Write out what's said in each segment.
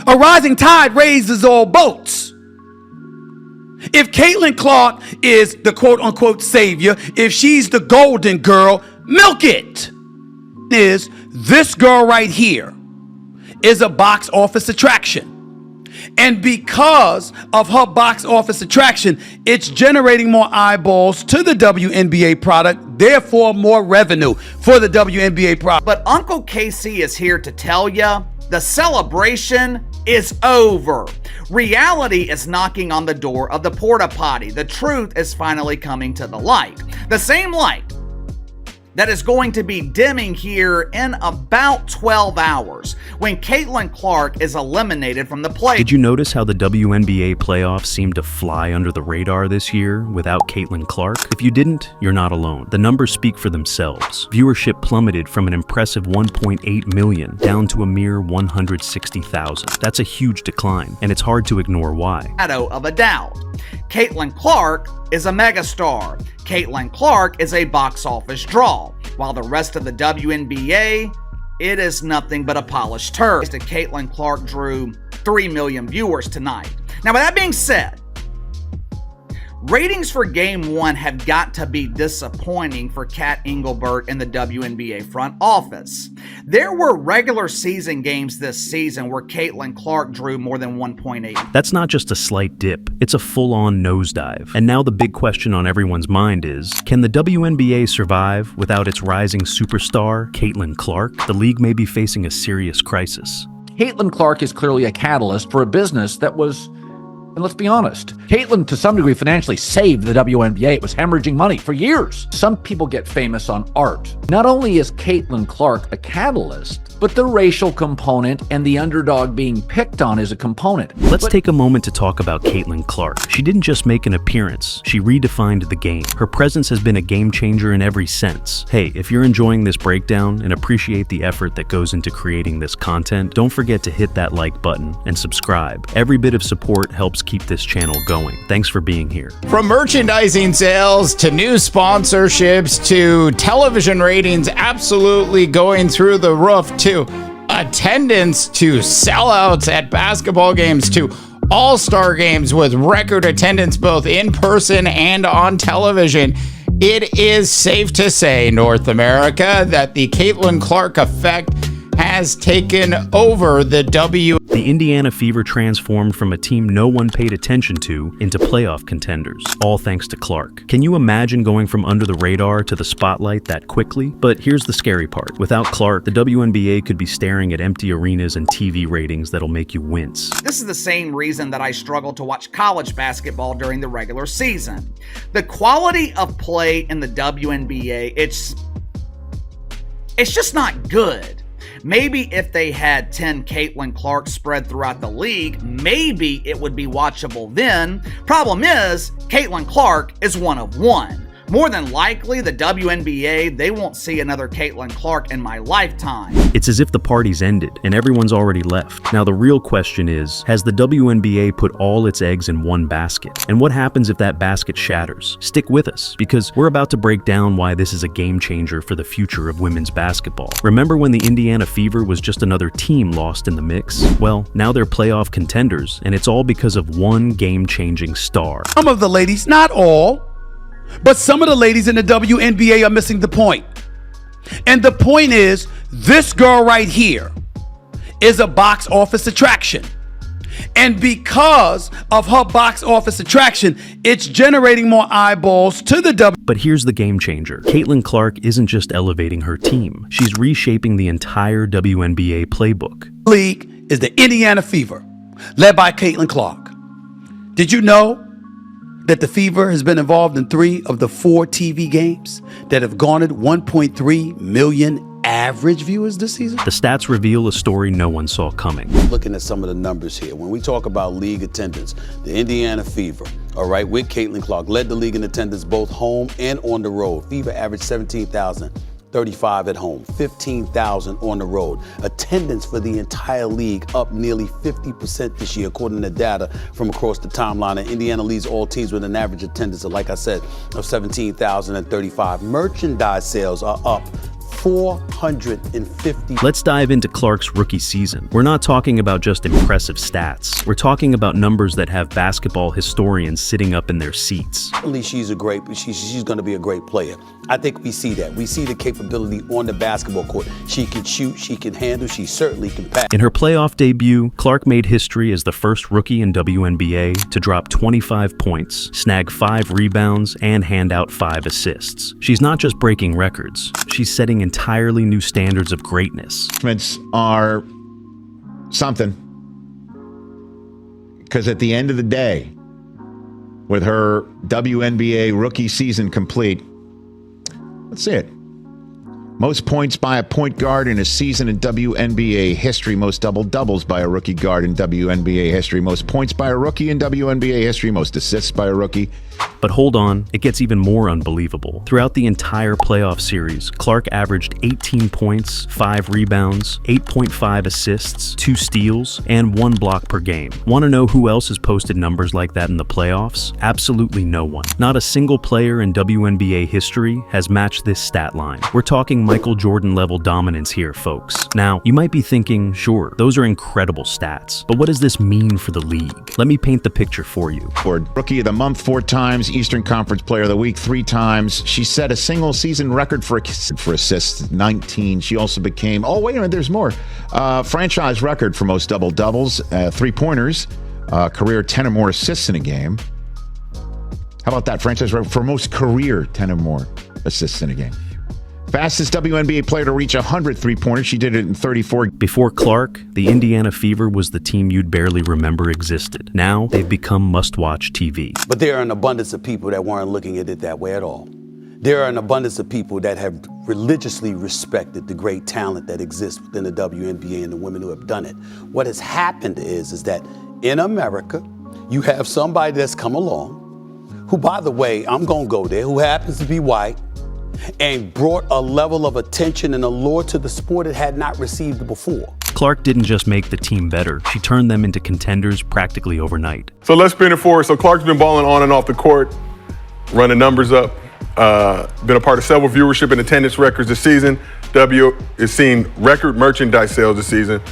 A rising tide raises all boats. If Caitlin Clark is the quote-unquote savior, if she's the golden girl, milk it. This girl right here is a box office attraction. And because of her box office attraction, it's generating more eyeballs to the WNBA product, therefore more revenue for the WNBA product. But Uncle Casey is here to tell you the celebration is over. Reality is knocking on the door of the porta potty. The truth is finally coming to the light. The same light that is going to be dimming here in about 12 hours when Caitlin Clark is eliminated from the play. Did you notice how the WNBA playoffs seemed to fly under the radar this year without Caitlin Clark? If you didn't, you're not alone. The numbers speak for themselves. Viewership plummeted from an impressive 1.8 million down to a mere 160,000. That's a huge decline, and it's hard to ignore why. Shadow of a doubt. Caitlin Clark is a megastar. Caitlin Clark is a box office draw, while the rest of the WNBA, it is nothing but a polished turd. Caitlin Clark drew 3 million viewers tonight. Now, with that being said, ratings for Game 1 have got to be disappointing for Kat Engelbert and the WNBA front office. There were regular season games this season where Caitlin Clark drew more than 1.8. That's not just a slight dip, it's a full-on nosedive. And now the big question on everyone's mind is, can the WNBA survive without its rising superstar, Caitlin Clark? The league may be facing a serious crisis. Caitlin Clark is clearly a catalyst for a business that was, and let's be honest, Caitlin to some degree financially saved the WNBA. It was hemorrhaging money for years. Some people get famous on art. Not only is Caitlin Clark a catalyst, but the racial component and the underdog being picked on is a component. Let's take a moment to talk about Caitlin Clark. She didn't just make an appearance, she redefined the game. Her presence has been a game changer in every sense. Hey, if you're enjoying this breakdown and appreciate the effort that goes into creating this content, don't forget to hit that like button and subscribe. Every bit of support helps keep this channel going. Thanks for being here. From merchandising sales to new sponsorships to television ratings absolutely going through the roof to attendance to sellouts at basketball games to all-star games with record attendance both in person and on television. It is safe to say, North America, that the Caitlin Clark effect has taken over the The Indiana Fever transformed from a team no one paid attention to into playoff contenders, all thanks to Clark. Can you imagine going from under the radar to the spotlight that quickly? But here's the scary part. Without Clark, the WNBA could be staring at empty arenas and TV ratings that'll make you wince. This is the same reason that I struggle to watch college basketball during the regular season. The quality of play in the WNBA, it's just not good. Maybe if they had 10 Caitlin Clark spread throughout the league, maybe it would be watchable then. Problem is, Caitlin Clark is one of one. More than likely, the WNBA, they won't see another Caitlin Clark in my lifetime. It's as if the party's ended and everyone's already left. Now the real question is, has the WNBA put all its eggs in one basket? And what happens if that basket shatters? Stick with us, because we're about to break down why this is a game changer for the future of women's basketball. Remember when the Indiana Fever was just another team lost in the mix? Well, now they're playoff contenders, and it's all because of one game-changing star. Some of the ladies, not all, but some of the ladies in the WNBA are missing the point. And the point is, this girl right here is a box office attraction. And because of her box office attraction, it's generating more eyeballs to the W. But here's the game changer. Caitlin Clark isn't just elevating her team. She's reshaping the entire WNBA playbook. League is the Indiana Fever, led by Caitlin Clark. Did you know that the Fever has been involved in 3 of the 4 TV games that have garnered 1.3 million average viewers this season? The stats reveal a story no one saw coming. Looking at some of the numbers here, when we talk about league attendance, the Indiana Fever, all right, with Caitlin Clark, led the league in attendance both home and on the road. Fever averaged 17,035 at home, 15,000 on the road. Attendance for the entire league up nearly 50% this year, according to data from across the timeline. And Indiana leads all teams with an average attendance of, like I said, of 17,035. Merchandise sales are up 450. Let's dive into Clark's rookie season. We're not talking about just impressive stats. We're talking about numbers that have basketball historians sitting up in their seats. Certainly she's going to be a great player. I think we see that. We see the capability on the basketball court. She can shoot, she can handle, she certainly can pass. In her playoff debut, Clark made history as the first rookie in WNBA to drop 25 points, snag 5 rebounds, and hand out 5 assists. She's not just breaking records, she's setting entirely new standards of greatness. Are something. Because at the end of the day, with her WNBA rookie season complete, let's see it. Most points by a point guard in a season in WNBA history. Most double-doubles by a rookie guard in WNBA history. Most points by a rookie in WNBA history. Most assists by a rookie. But hold on, it gets even more unbelievable. Throughout the entire playoff series, Clark averaged 18 points, 5 rebounds, 8.5 assists, 2 steals, and 1 block per game. Want to know who else has posted numbers like that in the playoffs? Absolutely no one. Not a single player in WNBA history has matched this stat line. We're talking Michael Jordan level dominance here, folks. Now, you might be thinking, sure, those are incredible stats, but what does this mean for the league? Let me paint the picture for you. For Rookie of the Month 4 times, Eastern Conference Player of the Week 3 times. She set a single season record for assists, 19. She also became, oh wait a minute, there's more. Franchise record for most double-doubles, 3-pointers, career 10 or more assists in a game. How about that? Franchise record for most career 10 or more assists in a game. Fastest WNBA player to reach 100 3-pointers. She did it in 34. Before Clark, the Indiana Fever was the team you'd barely remember existed. Now, they've become must-watch TV. But there are an abundance of people that weren't looking at it that way at all. There are an abundance of people that have religiously respected the great talent that exists within the WNBA and the women who have done it. What has happened is that in America, you have somebody that's come along who, by the way, I'm going to go there, who happens to be white, and brought a level of attention and allure to the sport it had not received before. Clark didn't just make the team better, she turned them into contenders practically overnight. So let's spin it forward. So Clark's been balling on and off the court, running numbers up, been a part of several viewership and attendance records this season. W is seeing record merchandise sales this season.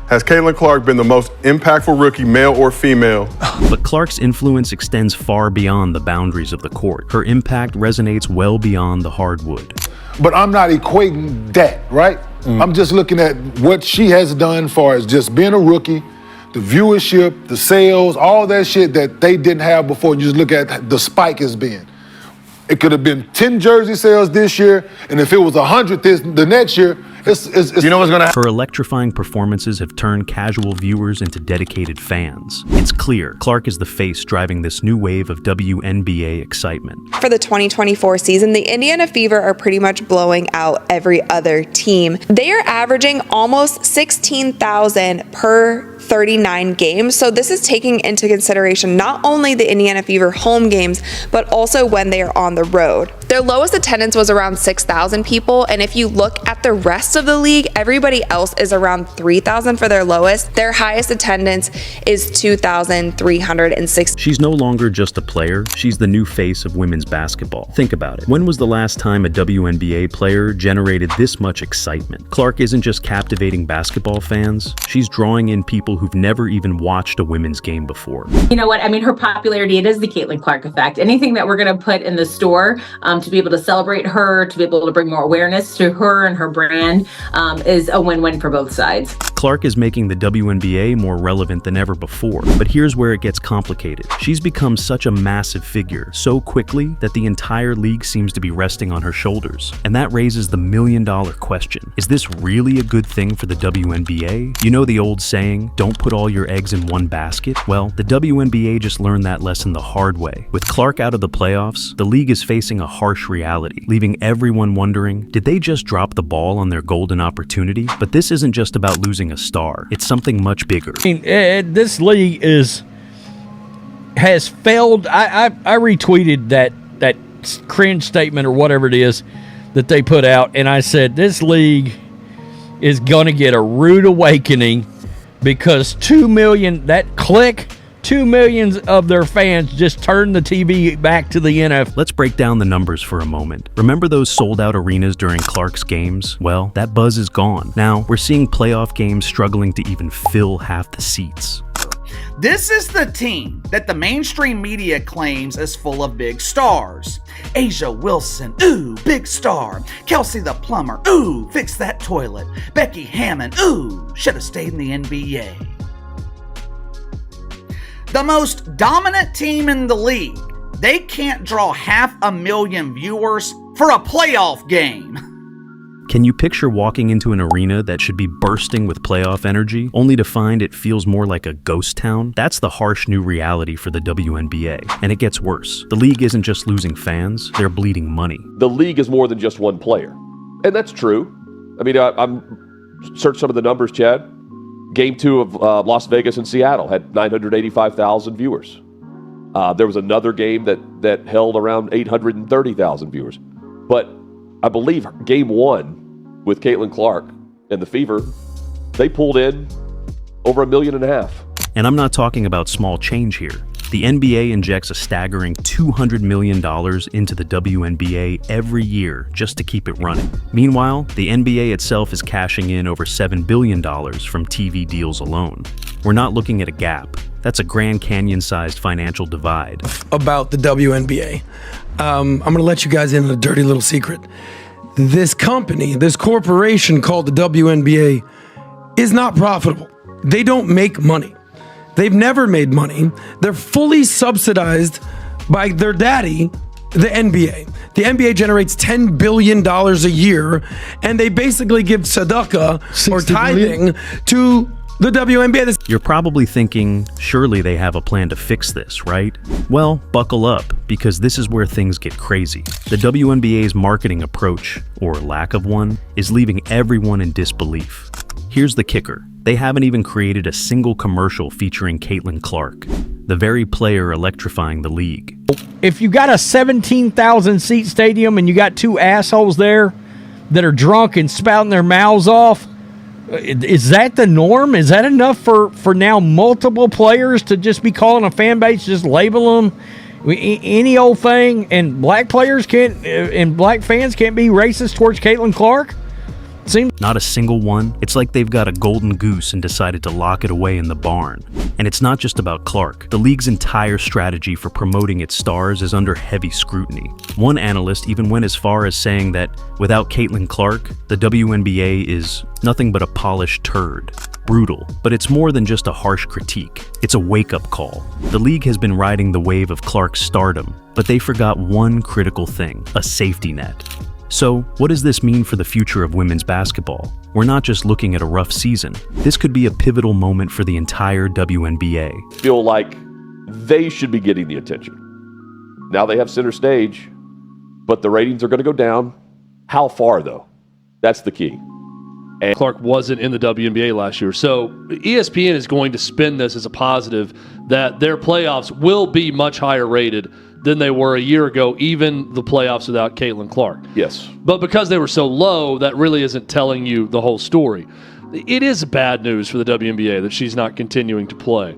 Has Caitlin Clark been the most impactful rookie, male or female? But Clark's influence extends far beyond the boundaries of the court. Her impact resonates well beyond the hardwood. But I'm not equating that, right? I'm just looking at what she has done for as just being a rookie, the viewership, the sales, all that shit that they didn't have before. You just look at the spike it's been. It could have been 10 jersey sales this year, and if it was 100 the next year, it's you know what's gonna happen? Her electrifying performances have turned casual viewers into dedicated fans. It's clear Clark is the face driving this new wave of WNBA excitement. For the 2024 season, the Indiana Fever are pretty much blowing out every other team. They are averaging almost 16,000 per 39 games. So this is taking into consideration not only the Indiana Fever home games, but also when they are on the road. Their lowest attendance was around 6,000 people. And if you look at the rest of the league, everybody else is around 3,000 for their lowest. Their highest attendance is 2,306. She's no longer just a player, she's the new face of women's basketball. Think about it. When was the last time a WNBA player generated this much excitement? Clark isn't just captivating basketball fans, she's drawing in people who've never even watched a women's game before. You know what? I mean, her popularity, it is the Caitlin Clark effect. Anything that we're going to put in the store to be able to celebrate her, to be able to bring more awareness to her and her brand is a win-win for both sides. Clark is making the WNBA more relevant than ever before, but here's where it gets complicated. She's become such a massive figure so quickly that the entire league seems to be resting on her shoulders. And that raises the million-dollar question. Is this really a good thing for the WNBA? You know the old saying, don't put all your eggs in one basket? Well, the WNBA just learned that lesson the hard way. With Clark out of the playoffs, the league is facing a harsh reality, leaving everyone wondering, did they just drop the ball on their golden opportunity? But this isn't just about losing a star. It's something much bigger. I mean, this league has failed. I retweeted that cringe statement or whatever it is that they put out, and I said this league is going to get a rude awakening because 2 million, that click 2 million of their fans just turned the TV back to the NFL. Let's break down the numbers for a moment. Remember those sold-out arenas during Clark's games? Well, that buzz is gone. Now, we're seeing playoff games struggling to even fill half the seats. This is the team that the mainstream media claims is full of big stars. Asia Wilson, ooh, big star. Kelsey the plumber, ooh, fix that toilet. Becky Hammond, ooh, should have stayed in the NBA. The most dominant team in the league, they can't draw 500,000 viewers for a playoff game. Can you picture walking into an arena that should be bursting with playoff energy, only to find it feels more like a ghost town? That's the harsh new reality for the WNBA, and it gets worse. The league isn't just losing fans, they're bleeding money. The league is more than just one player, and that's true. I mean, I'm search some of the numbers, Chad. Game 2 of Las Vegas and Seattle had 985,000 viewers. There was another game that held around 830,000 viewers. But I believe Game 1 with Caitlin Clark and the Fever, they pulled in over 1.5 million. And I'm not talking about small change here. The NBA injects a staggering $200 million into the WNBA every year just to keep it running. Meanwhile, the NBA itself is cashing in over $7 billion from TV deals alone. We're not looking at a gap. That's a Grand Canyon-sized financial divide. About the WNBA. I'm going to let you guys in on a dirty little secret. This company, this corporation called the WNBA is not profitable. They don't make money. They've never made money. They're fully subsidized by their daddy, the NBA. The NBA generates $10 billion a year, and they basically give tzedakah or tithing to the WNBA. You're probably thinking, surely they have a plan to fix this, right? Well, buckle up, because this is where things get crazy. The WNBA's marketing approach, or lack of one, is leaving everyone in disbelief. Here's the kicker. They haven't even created a single commercial featuring Caitlin Clark, the very player electrifying the league. If you got a 17,000 seat stadium and you got 2 assholes there that are drunk and spouting their mouths off, is that the norm? Is that enough for now multiple players to just be calling a fan base, just label them any old thing, and black players can't, and black fans can't be racist towards Caitlin Clark? Not a single one. It's like they've got a golden goose and decided to lock it away in the barn. And it's not just about Clark. The league's entire strategy for promoting its stars is under heavy scrutiny. One analyst even went as far as saying that without Caitlin Clark, the WNBA is nothing but a polished turd. Brutal, but it's more than just a harsh critique. It's a wake-up call. The league has been riding the wave of Clark's stardom, but they forgot one critical thing: a safety net. So, what does this mean for the future of women's basketball? We're not just looking at a rough season. This could be a pivotal moment for the entire WNBA. Feel like they should be getting the attention. Now they have center stage, but the ratings are going to go down. How far, though? That's the key. And Clark wasn't in the WNBA last year. So ESPN is going to spin this as a positive that their playoffs will be much higher rated than they were a year ago, even the playoffs without Caitlin Clark. Yes. But because they were so low, that really isn't telling you the whole story. It is bad news for the WNBA that she's not continuing to play.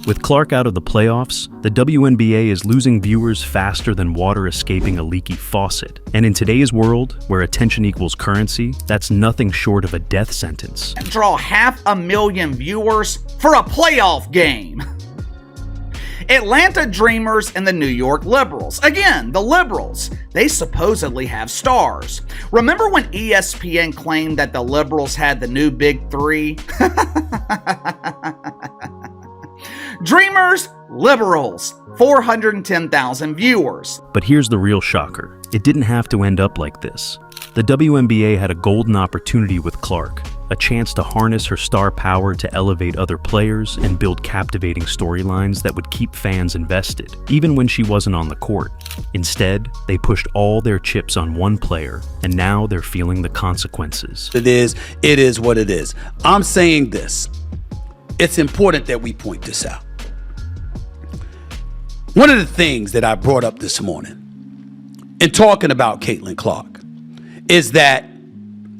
With Clark out of the playoffs, the WNBA is losing viewers faster than water escaping a leaky faucet. And in today's world, where attention equals currency, that's nothing short of a death sentence. Draw 500,000 viewers for a playoff game. Atlanta Dreamers and the New York Liberals. Again, the Liberals. They supposedly have stars. Remember when ESPN claimed that the Liberals had the new Big Three? Dreamers, Liberals, 410,000 viewers. But here's the real shocker. It didn't have to end up like this. The WNBA had a golden opportunity with Clark, a chance to harness her star power to elevate other players and build captivating storylines that would keep fans invested, even when she wasn't on the court. Instead, they pushed all their chips on one player, and now they're feeling the consequences. It is what it is. I'm saying this. It's important that we point this out. One of the things that I brought up this morning in talking about Caitlin Clark is that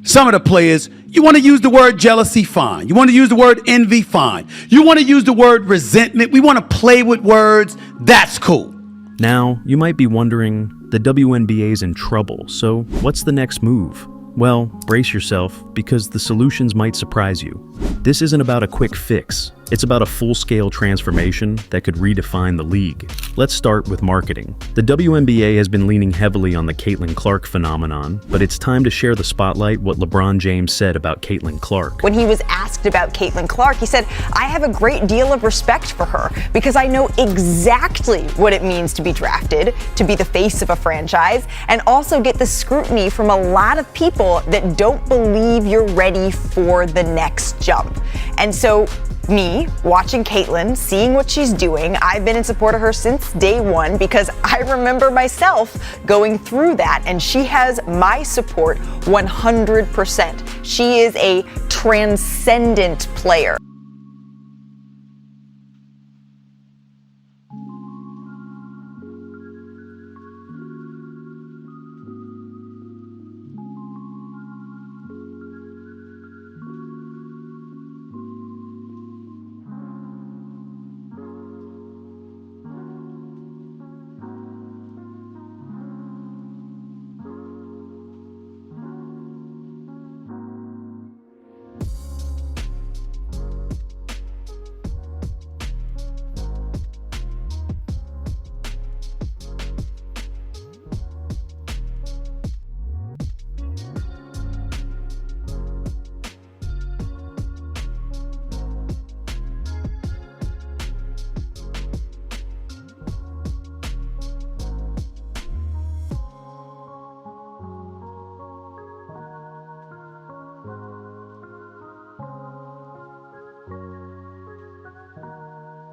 Some of the players, you want to use the word jealousy, fine. You want to use the word envy, fine. You want to use the word resentment. We want to play with words. That's cool. Now, you might be wondering, the WNBA's in trouble, so what's the next move? Well, brace yourself, because the solutions might surprise you. This isn't about a quick fix. It's about a full-scale transformation that could redefine the league. Let's start with marketing. The WNBA has been leaning heavily on the Caitlin Clark phenomenon, but it's time to share the spotlight what LeBron James said about Caitlin Clark. When he was asked about Caitlin Clark, he said, "I have a great deal of respect for her because I know exactly what it means to be drafted, to be the face of a franchise, and also get the scrutiny from a lot of people that don't believe you're ready for the next jump." And so, me, watching Caitlin, seeing what she's doing, I've been in support of her since day one because I remember myself going through that, and she has my support 100%. She is a transcendent player.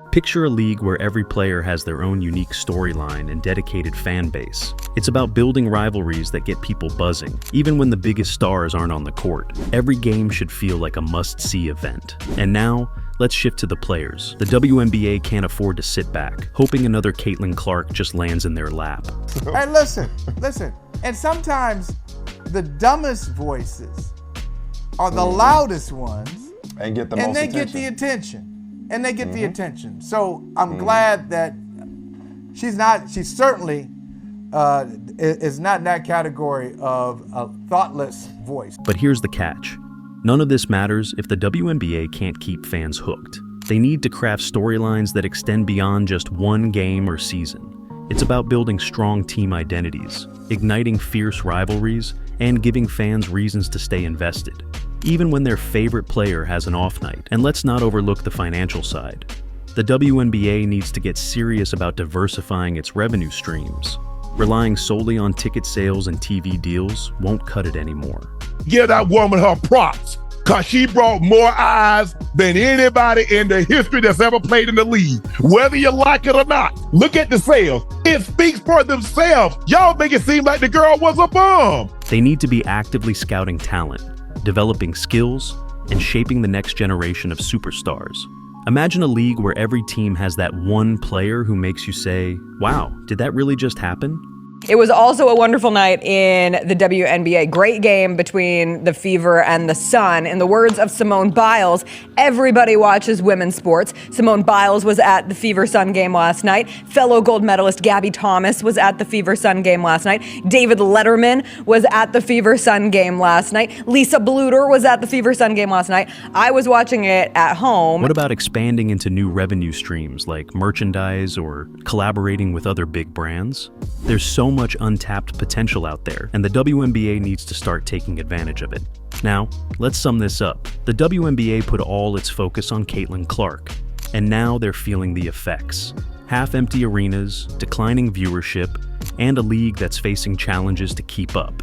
Picture a league where every player has their own unique storyline and dedicated fan base. It's about building rivalries that get people buzzing, even when the biggest stars aren't on the court. Every game should feel like a must-see event. And now, let's shift to the players. The WNBA can't afford to sit back, hoping another Caitlin Clark just lands in their lap. Hey, listen. And sometimes the dumbest voices are the loudest ones. And get the and most they attention. get the attention. And they get the attention. So I'm glad that she certainly is not in that category of a thoughtless voice. But here's the catch. None of this matters if the WNBA can't keep fans hooked. They need to craft storylines that extend beyond just one game or season. It's about building strong team identities, igniting fierce rivalries, and giving fans reasons to stay invested, even when their favorite player has an off night. And let's not overlook the financial side. The WNBA needs to get serious about diversifying its revenue streams. Relying solely on ticket sales and TV deals won't cut it anymore. Give that woman her props, because she brought more eyes than anybody in the history that's ever played in the league, whether you like it or not. Look at the sales. It speaks for themselves. Y'all make it seem like the girl was a bum. They need to be actively scouting talent, developing skills, and shaping the next generation of superstars. Imagine a league where every team has that one player who makes you say, wow, did that really just happen? It was also a wonderful night in the WNBA. Great game between the Fever and the Sun. In the words of Simone Biles, everybody watches women's sports. Simone Biles was at the Fever Sun game last night. Fellow gold medalist Gabby Thomas was at the Fever Sun game last night. David Letterman was at the Fever Sun game last night. Lisa Bluter was at the Fever Sun game last night. I was watching it at home. What about expanding into new revenue streams like merchandise or collaborating with other big brands? There's so much untapped potential out there, and the WNBA needs to start taking advantage of it. Now, let's sum this up. The WNBA put all its focus on Caitlin Clark, and now they're feeling the effects. Half-empty arenas, declining viewership, and a league that's facing challenges to keep up.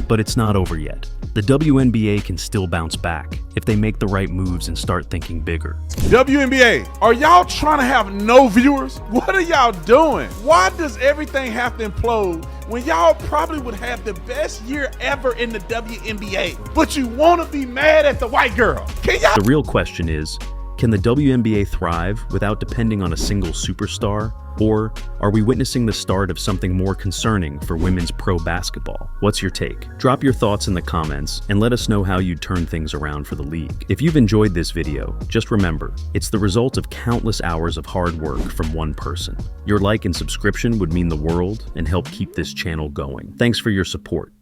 But it's not over yet. The WNBA can still bounce back if they make the right moves and start thinking bigger. WNBA, are y'all trying to have no viewers? What are y'all doing? Why does everything have to implode when y'all probably would have the best year ever in the WNBA? But you want to be mad at the white girl? Can y'all? The real question is, Can the WNBA thrive without depending on a single superstar? Or are we witnessing the start of something more concerning for women's pro basketball? What's your take? Drop your thoughts in the comments and let us know how you'd turn things around for the league. If you've enjoyed this video, just remember, it's the result of countless hours of hard work from one person. Your like and subscription would mean the world and help keep this channel going. Thanks for your support.